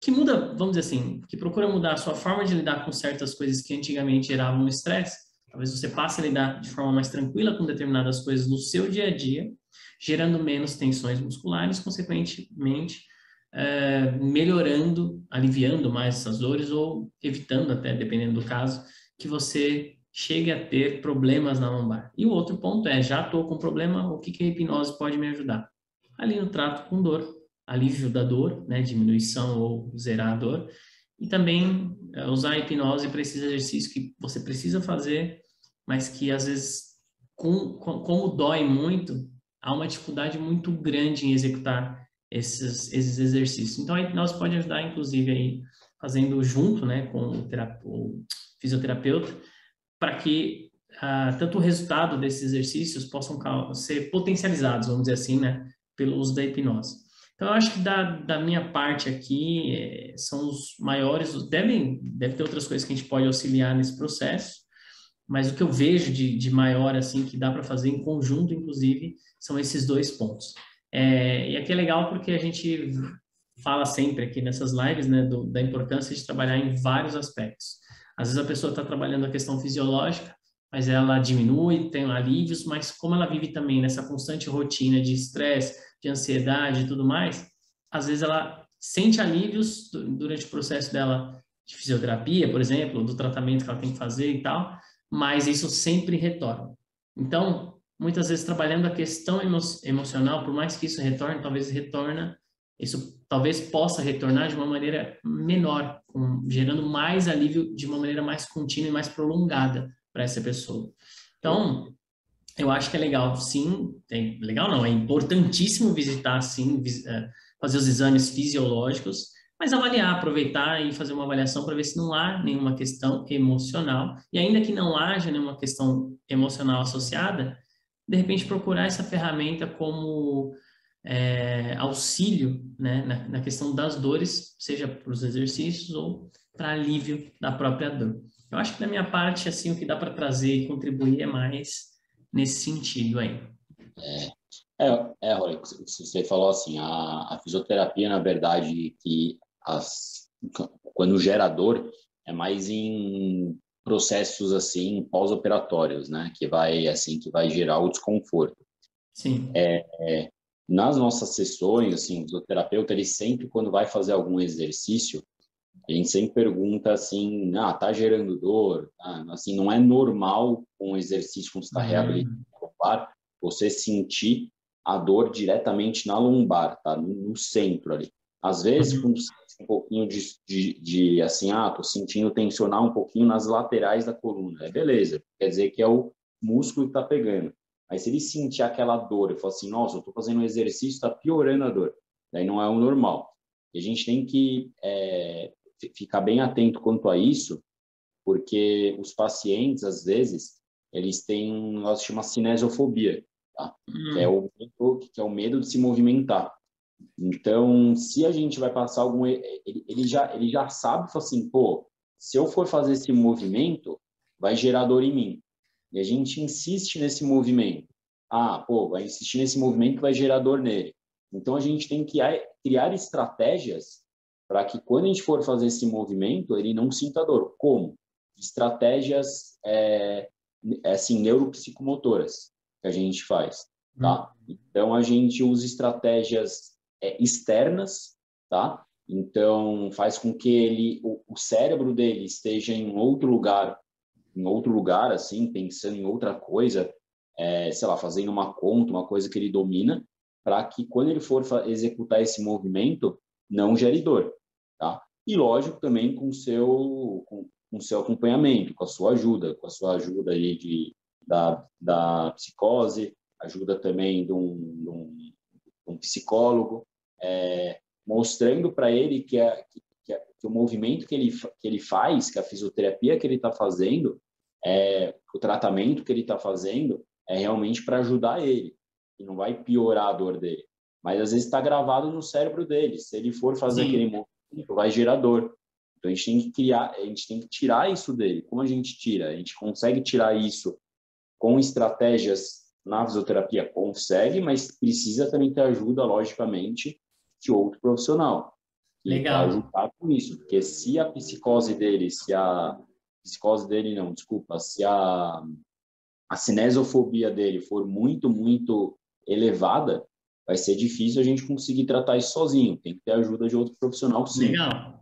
que muda, vamos dizer assim, que procura mudar a sua forma de lidar com certas coisas que antigamente geravam estresse. Talvez você passe a lidar de forma mais tranquila com determinadas coisas no seu dia a dia, gerando menos tensões musculares, consequentemente, melhorando, aliviando mais essas dores ou evitando até, dependendo do caso, que você chegue a ter problemas na lombar. E o outro ponto é, já estou com problema, o que a hipnose pode me ajudar? Ali no trato com dor, alívio da dor, né, diminuição ou zerar a dor, e também usar a hipnose para esses exercícios que você precisa fazer, mas que às vezes, como dói muito, há uma dificuldade muito grande em executar esses exercícios. Então, a hipnose pode ajudar, inclusive, aí, fazendo junto, né, com o fisioterapeuta, para que tanto o resultado desses exercícios possam ser potencializados, vamos dizer assim, né, pelo uso da hipnose. Então, eu acho que da minha parte aqui, são os maiores, deve ter outras coisas que a gente pode auxiliar nesse processo, mas o que eu vejo de maior, assim, que dá para fazer em conjunto, inclusive, são esses dois pontos. E aqui é legal porque a gente fala sempre aqui nessas lives, né, da importância de trabalhar em vários aspectos. Às vezes a pessoa está trabalhando a questão fisiológica, mas ela diminui, tem alívios, mas como ela vive também nessa constante rotina de estresse, de ansiedade e tudo mais, às vezes ela sente alívios durante o processo dela de fisioterapia, por exemplo, do tratamento que ela tem que fazer e tal, mas isso sempre retorna. Então, muitas vezes trabalhando a questão emocional, por mais que isso retorne, isso talvez possa retornar de uma maneira menor, gerando mais alívio de uma maneira mais contínua e mais prolongada para essa pessoa. Então, eu acho que é legal, sim, legal não, é importantíssimo visitar, sim, fazer os exames fisiológicos, mas avaliar, aproveitar e fazer uma avaliação para ver se não há nenhuma questão emocional, e ainda que não haja nenhuma questão emocional associada, de repente procurar essa ferramenta como auxílio, né, na questão das dores, seja para os exercícios ou para alívio da própria dor. Eu acho que da minha parte, assim, o que dá para trazer e contribuir é mais nesse sentido aí. Rory, você falou assim, a fisioterapia, na verdade, quando gera dor, é mais em processos, assim, pós-operatórios, né, que vai gerar o desconforto. Sim. Nas nossas sessões, assim, o fisioterapeuta, ele sempre, quando vai fazer algum exercício, a gente sempre pergunta assim, tá gerando dor? Assim, não é normal com um exercício, quando você está reabilitando a lombar, você sentir a dor diretamente na lombar, tá? No centro ali. Às vezes, quando você sente um pouquinho de assim, tô sentindo tensionar um pouquinho nas laterais da coluna. Beleza, quer dizer que é o músculo que está pegando. Mas se ele sentir aquela dor e falar assim, nossa, eu estou fazendo um exercício, está piorando a dor. Daí não é o normal. E a gente tem que ficar bem atento quanto a isso, porque os pacientes, às vezes, eles têm um negócio que chama cinesiofobia, tá? Que é o medo de se movimentar. Então, se a gente vai passar ele já sabe, fala assim, se eu for fazer esse movimento, vai gerar dor em mim. E a gente insiste nesse movimento. Vai insistir nesse movimento que vai gerar dor nele. Então, a gente tem que criar estratégias para que, quando a gente for fazer esse movimento, ele não sinta dor. Como? Estratégias, assim, neuropsicomotoras que a gente faz, tá? Então, a gente usa estratégias externas, tá? Então, faz com que o cérebro dele esteja em outro lugar, assim, pensando em outra coisa, sei lá, fazendo uma conta, uma coisa que ele domina, para que quando ele for executar esse movimento, não gere dor, tá? E lógico também com o seu acompanhamento, com a sua ajuda aí da psicose, ajuda também de um psicólogo, mostrando para ele que o movimento que ele faz, que a fisioterapia que ele está fazendo, o tratamento que ele está fazendo é realmente para ajudar ele, e não vai piorar a dor dele. Mas às vezes está gravado no cérebro dele. Se ele for fazer aquele movimento, vai gerar dor. Então a gente tem que tirar isso dele. Como a gente tira? A gente consegue tirar isso com estratégias na fisioterapia? Consegue, mas precisa também ter ajuda, logicamente, de outro profissional. Legal. Para ajudar com isso. Porque se a psicose dele, se a cinesiofobia dele for muito, muito elevada, vai ser difícil a gente conseguir tratar isso sozinho. Tem que ter ajuda de outro profissional, sim. Legal.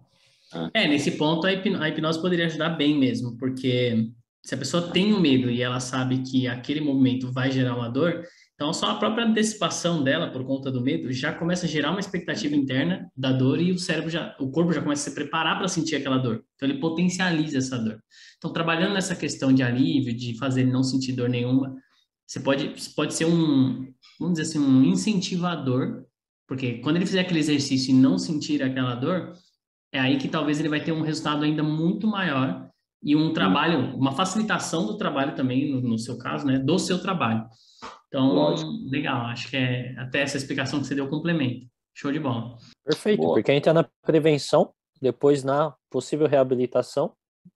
Nesse ponto a hipnose poderia ajudar bem mesmo, porque se a pessoa tem um medo e ela sabe que aquele movimento vai gerar uma dor, então só a própria antecipação dela por conta do medo já começa a gerar uma expectativa interna da dor e o corpo já começa a se preparar para sentir aquela dor. Então ele potencializa essa dor. Então trabalhando nessa questão de alívio, de fazer ele não sentir dor nenhuma, você pode ser vamos dizer assim, um incentivador, porque quando ele fizer aquele exercício e não sentir aquela dor, é aí que talvez ele vai ter um resultado ainda muito maior e um trabalho, uma facilitação do trabalho também, no seu caso, né, do seu trabalho. Então, Lógico. legal, acho que até essa explicação que você deu complemento. Show de bola. Perfeito, Boa. porque entra na prevenção, depois na possível reabilitação,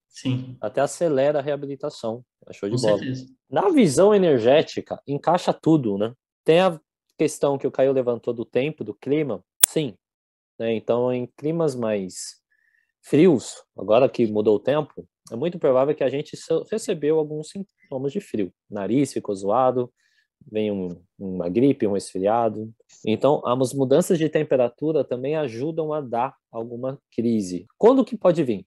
Sim, até acelera a reabilitação. Show de com bola. certeza. Na visão energética, encaixa tudo, né? Tem a questão que o Caio levantou do tempo, do clima, sim. Né? Então, em climas mais frios, agora que mudou o tempo, é muito provável que a gente recebeu alguns sintomas de frio. Nariz ficou zoado, vem uma gripe, um resfriado. Então, as mudanças de temperatura também ajudam a dar alguma crise. Quando que pode vir?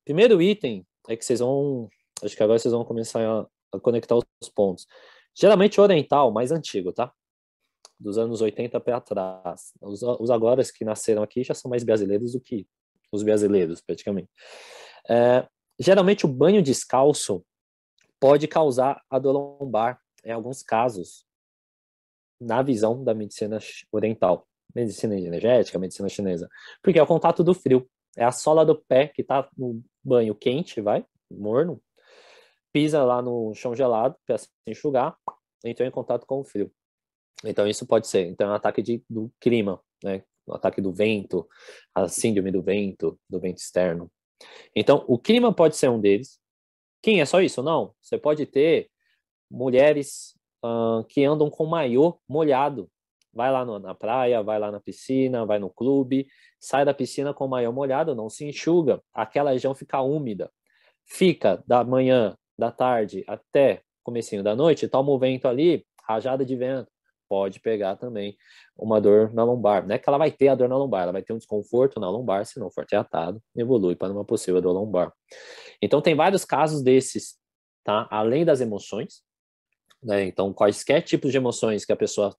Primeiro item é que acho que agora vocês vão começar a conectar os pontos. Geralmente oriental, mais antigo, tá? Dos anos 80 para trás. Os agora que nasceram aqui já são mais brasileiros do que os brasileiros, praticamente. Geralmente o banho descalço pode causar a dor lombar, em alguns casos, na visão da medicina oriental, medicina energética, medicina chinesa, porque é o contato do frio, é a sola do pé que está no banho quente, morno, pisa lá no chão gelado para se enxugar, entrou em contato com o frio. Então isso pode ser, então é um ataque do clima, né? O ataque do vento, a síndrome do vento externo. Então o clima pode ser um deles. Quem é só isso? Não. Você pode ter mulheres que andam com maiô molhado. Vai lá na praia, vai lá na piscina, vai no clube, sai da piscina com o maiô molhado, não se enxuga, aquela região fica úmida. Fica da manhã, da tarde até comecinho da noite, toma o vento ali, rajada de vento, pode pegar também uma dor na lombar. Não é que ela vai ter a dor na lombar, ela vai ter um desconforto na lombar, se não for tratado, evolui para uma possível dor lombar. Então tem vários casos desses, tá? Além das emoções, né? Então quaisquer tipos de emoções que a pessoa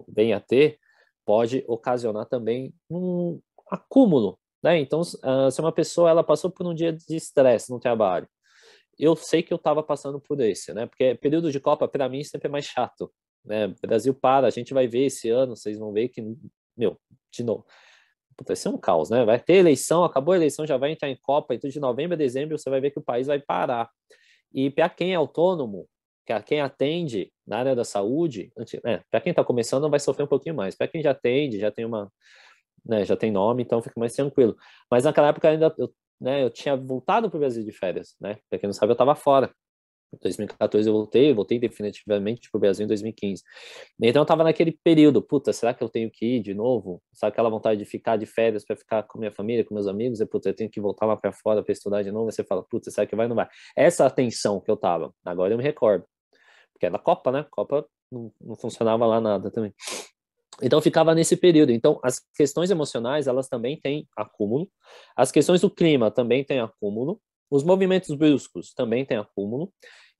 venha a ter, pode ocasionar também um acúmulo, né? Então se uma pessoa ela passou por um dia de estresse no trabalho, eu sei que eu estava passando por esse, né? Porque período de Copa, para mim, sempre é mais chato, né? Brasil para, a gente vai ver esse ano, vocês vão ver que, de novo, vai ser um caos, né? Vai ter eleição, acabou a eleição, já vai entrar em Copa, então de novembro a dezembro você vai ver que o país vai parar. E para quem é autônomo, para quem atende na área da saúde, para quem está começando vai sofrer um pouquinho mais. Para quem já atende, já tem já tem nome, então fica mais tranquilo. Mas naquela época ainda eu tinha voltado para o Brasil de férias, né? Para quem não sabe, eu estava fora. Em 2014 eu voltei definitivamente para o Brasil em 2015. Então eu estava naquele período, puta, será que eu tenho que ir de novo? Sabe aquela vontade de ficar de férias para ficar com minha família, com meus amigos? E puta, eu tenho que voltar lá para fora para estudar de novo. E você fala, puta, será que vai ou não vai? Essa atenção que eu tava, agora eu me recordo. Porque era Copa, né? Copa não funcionava lá nada também. Então ficava nesse período. Então as questões emocionais, elas também têm acúmulo. As questões do clima também têm acúmulo. Os movimentos bruscos também têm acúmulo.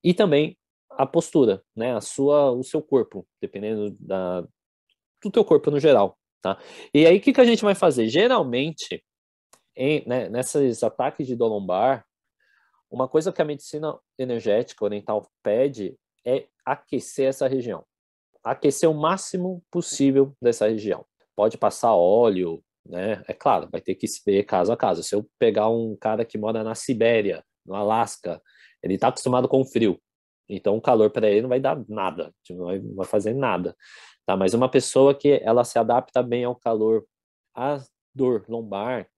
E também a postura, né? O seu corpo, dependendo do teu corpo no geral, tá? E aí, o que a gente vai fazer? Geralmente, né, nesses ataques de dor lombar, uma coisa que a medicina energética oriental pede é aquecer essa região. Aquecer o máximo possível dessa região. Pode passar óleo, né? É claro, vai ter que se ver caso a caso. Se eu pegar um cara que mora na Sibéria, no Alasca, ele está acostumado com o frio. Então, o calor para ele não vai dar nada, não vai fazer nada. Tá? Mas uma pessoa que ela se adapta bem ao calor, à dor lombar,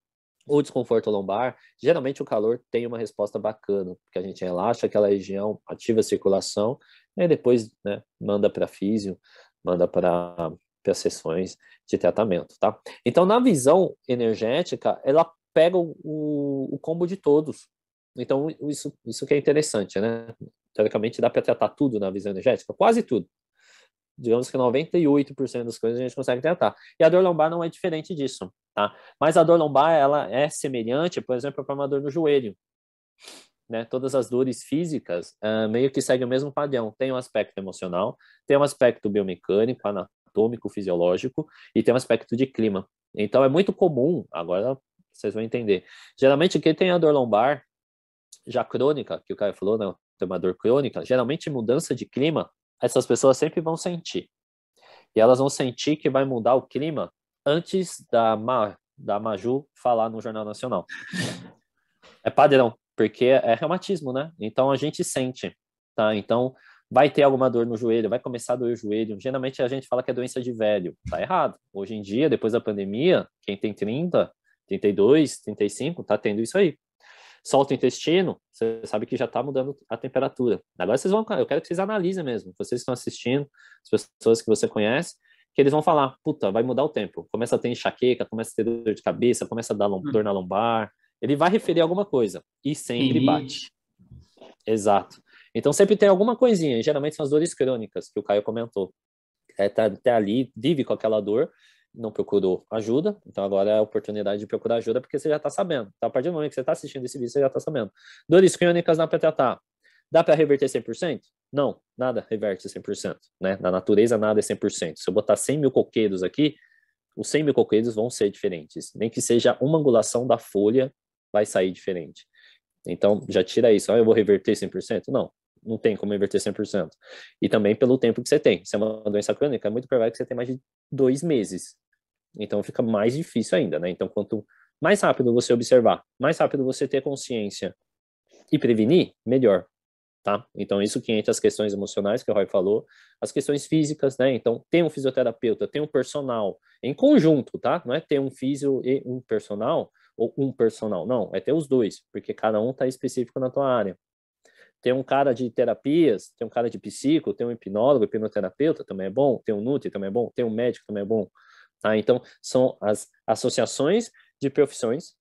ou desconforto lombar, geralmente o calor tem uma resposta bacana, porque a gente relaxa aquela região, ativa a circulação, e depois, né, manda para físio, manda para sessões de tratamento, tá? Então, na visão energética, ela pega o combo de todos. Então, isso que é interessante, né? Teoricamente, dá para tratar tudo na visão energética, quase tudo. Digamos que 98% das coisas a gente consegue tratar. E a dor lombar não é diferente disso, tá? Mas a dor lombar, ela é semelhante, por exemplo, para uma dor no joelho, né? Todas as dores físicas meio que seguem o mesmo padrão. Tem um aspecto emocional, tem um aspecto biomecânico, anatômico, fisiológico, e tem um aspecto de clima. Então, é muito comum, agora vocês vão entender. Geralmente, quem tem a dor lombar já crônica, que o Caio falou, né? Tem uma dor crônica, geralmente mudança de clima, essas pessoas sempre vão sentir. E elas vão sentir que vai mudar o clima antes da Maju falar no Jornal Nacional. É padrão, porque é reumatismo, né? Então a gente sente, tá? Então vai ter alguma dor no joelho, vai começar a doer o joelho. Geralmente a gente fala que é doença de velho. Tá errado. Hoje em dia, depois da pandemia, quem tem 30, 32, 35, tá tendo isso aí. Solta o intestino, você sabe que já está mudando a temperatura. Agora eu quero que vocês analisem mesmo, vocês que estão assistindo, as pessoas que você conhece, que eles vão falar, puta, vai mudar o tempo. Começa a ter enxaqueca, começa a ter dor de cabeça, começa a dar dor na lombar. Ele vai referir alguma coisa e sempre bate. Exato. Então sempre tem alguma coisinha, e geralmente são as dores crônicas que o Caio comentou. Tá ali, vive com aquela dor, não procurou ajuda, então agora é a oportunidade de procurar ajuda porque você já está sabendo. Então, a partir do momento que você está assistindo esse vídeo, você já está sabendo. Dores crônicas dá para tratar. Dá para reverter 100%? Não, nada reverte 100%. Né? Na natureza, nada é 100%. Se eu botar 100 mil coqueiros aqui, os 100 mil coqueiros vão ser diferentes. Nem que seja uma angulação da folha, vai sair diferente. Então, já tira isso. Eu vou reverter 100%? Não tem como reverter 100%. E também pelo tempo que você tem. Se é uma doença crônica, é muito provável que você tenha mais de 2 meses. Então fica mais difícil ainda, né? Então quanto mais rápido você observar, mais rápido você ter consciência e prevenir, melhor, tá? Então isso que entra as questões emocionais que o Roy falou, as questões físicas, né? Então tem um fisioterapeuta, tem um personal, em conjunto, tá? Não é ter um fisio e um personal, ou um personal, não, é ter os dois, porque cada um tá específico na tua área. Tem um cara de terapias, tem um cara de psico, tem um hipnólogo, hipnoterapeuta também é bom, tem um nutri também é bom, tem um médico também é bom. Tá? Então, são as associações de profissões,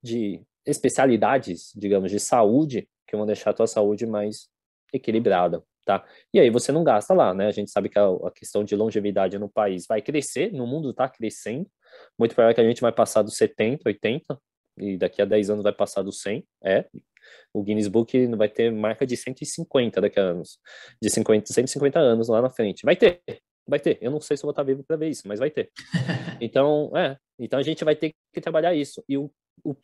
de especialidades, digamos, de saúde, que vão deixar a tua saúde mais equilibrada. Tá? E aí você não gasta lá, né? A gente sabe que a questão de longevidade no país vai crescer, no mundo está crescendo, muito provável que a gente vai passar dos 70, 80, e daqui a 10 anos vai passar dos 100, o Guinness Book vai ter marca de 150 daqui a anos, de 150 anos lá na frente. Vai ter. Eu não sei se eu vou estar vivo para ver isso, mas vai ter. Então, a gente vai ter que trabalhar isso. E o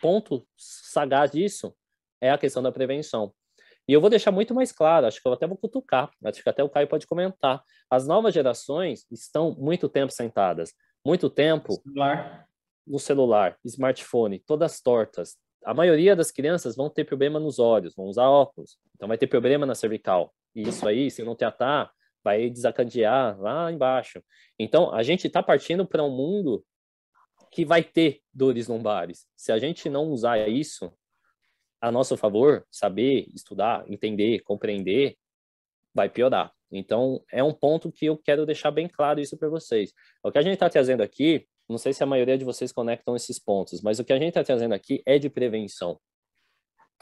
ponto sagaz disso é a questão da prevenção. E eu vou deixar muito mais claro, acho que eu até vou cutucar, acho que até o Caio pode comentar. As novas gerações estão muito tempo sentadas, muito tempo no celular, smartphone, todas tortas. A maioria das crianças vão ter problema nos olhos, vão usar óculos, então vai ter problema na cervical. E isso aí, se não tratar, vai desacadear lá embaixo. Então, a gente está partindo para um mundo que vai ter dores lombares. Se a gente não usar isso a nosso favor, saber, estudar, entender, compreender, vai piorar. Então, é um ponto que eu quero deixar bem claro isso para vocês. O que a gente está trazendo aqui, não sei se a maioria de vocês conectam esses pontos, mas o que a gente está trazendo aqui é de prevenção.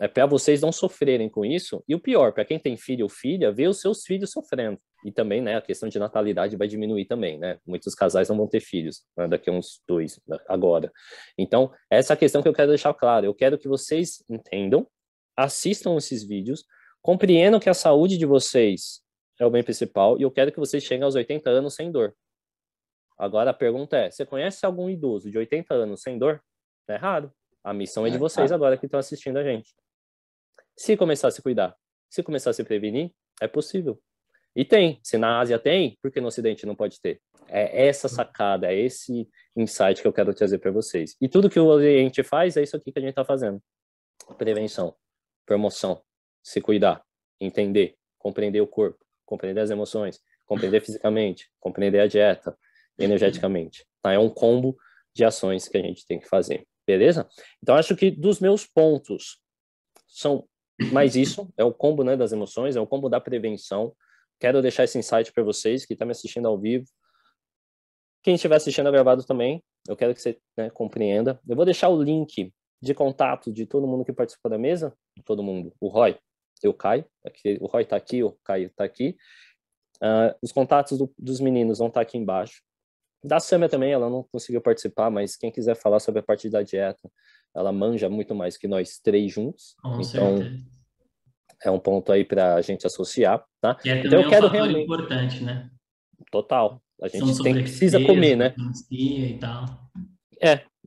É para vocês não sofrerem com isso. E o pior, para quem tem filho ou filha, ver os seus filhos sofrendo. E também, né, a questão de natalidade vai diminuir também, né? Muitos casais não vão ter filhos, né, daqui a uns 2, agora. Então, essa é a questão que eu quero deixar claro. Eu quero que vocês entendam, assistam esses vídeos, Compreendo que a saúde de vocês é o bem principal e eu quero que vocês cheguem aos 80 anos sem dor. Agora a pergunta é, você conhece algum idoso de 80 anos sem dor? É raro. A missão é de vocês agora que estão assistindo a gente. Se começar a se cuidar, se começar a se prevenir, é possível. E tem. Se na Ásia tem, por que no Ocidente não pode ter? É essa sacada, é esse insight que eu quero trazer para vocês. E tudo que o Oriente faz é isso aqui que a gente está fazendo. Prevenção, promoção, se cuidar, entender, compreender o corpo, compreender as emoções, compreender fisicamente, compreender a dieta, energeticamente. Tá? É um combo de ações que a gente tem que fazer. Beleza? Então, acho que dos meus pontos são mais isso, é o combo, né, das emoções, é o combo da prevenção. Quero deixar esse insight para vocês que estão me assistindo ao vivo. Quem estiver assistindo gravado também, eu quero que você, né, compreenda. Eu vou deixar o link de contato de todo mundo que participou da mesa, todo mundo, o Roy, o Caio, aqui, o Roy está aqui, o Caio está aqui. Os contatos dos meninos vão estar aqui embaixo. Da Sâmia também, ela não conseguiu participar, mas quem quiser falar sobre a parte da dieta, ela manja muito mais que nós três juntos. Com então, certeza. É um ponto aí para a gente associar, tá? E é então eu também um quero fator realmente... importante, né? Total. A São gente precisa sobrepeso, comer, né? e tal.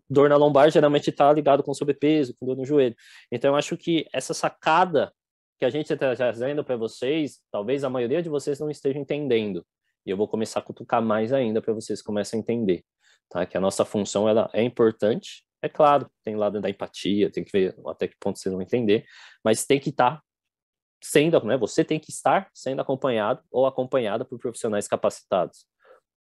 Dor na lombar geralmente está ligado com sobrepeso, com dor no joelho. Então eu acho que essa sacada que a gente está trazendo para vocês, talvez a maioria de vocês não esteja entendendo. E eu vou começar a cutucar mais ainda para vocês comecem a entender, tá? Que a nossa função ela é importante. É claro, tem o lado da empatia, tem que ver até que ponto vocês vão entender, mas tem que estar sendo, né? Você tem que estar sendo acompanhado ou acompanhada por profissionais capacitados,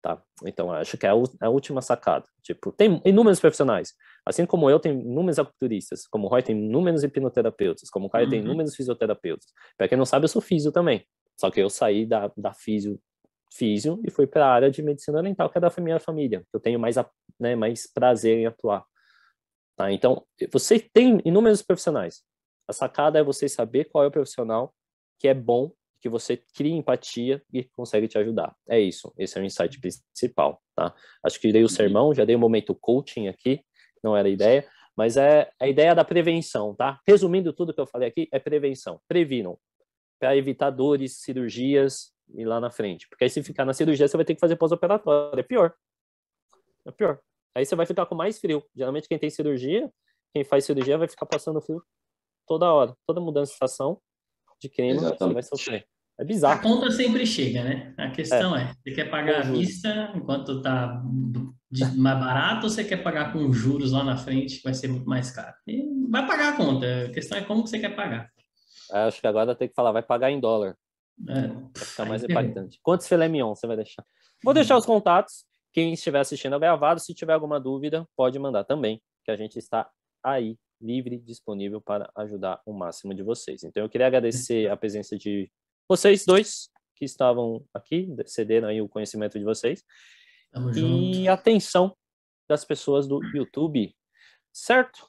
tá? Então, acho que é a última sacada. Tipo, tem inúmeros profissionais. Assim como eu, tem inúmeros acupuncturistas, como o Roy tem inúmeros hipnoterapeutas, como o Caio tem inúmeros fisioterapeutas. Para quem não sabe, eu sou físio também. Só que eu saí da físio e fui para a área de medicina oriental, que é da minha família. Eu tenho mais prazer em atuar. Tá? Então, você tem inúmeros profissionais. A sacada é você saber qual é o profissional que é bom, que você cria empatia e consegue te ajudar. É isso. Esse é o insight principal, tá? Acho que dei o sermão, já dei um momento coaching aqui, não era a ideia, mas é a ideia da prevenção, tá? Resumindo tudo que eu falei aqui, é prevenção. Previnam, para evitar dores, cirurgias e lá na frente. Porque aí se ficar na cirurgia, você vai ter que fazer pós-operatório. É pior. É pior. Aí você vai ficar com mais frio. Geralmente quem tem cirurgia, quem faz cirurgia vai ficar passando frio toda hora. Toda mudança de estação de clima, você vai sofrer. É bizarro. A conta sempre chega, né? A questão você quer pagar à vista enquanto tá mais barato ou você quer pagar com juros lá na frente que vai ser muito mais caro? E vai pagar a conta. A questão é como que você quer pagar. Acho que agora tem que falar, vai pagar em dólar. Vai ficar mais impactante. Quantos filé mignon você vai deixar? Vou deixar os contatos. Quem estiver assistindo ao gravado, se tiver alguma dúvida, pode mandar também, que a gente está aí, livre, disponível para ajudar o máximo de vocês. Então, eu queria agradecer a presença de vocês dois, que estavam aqui, cederam aí o conhecimento de vocês. Tamo e junto. a atenção das pessoas do YouTube. Certo?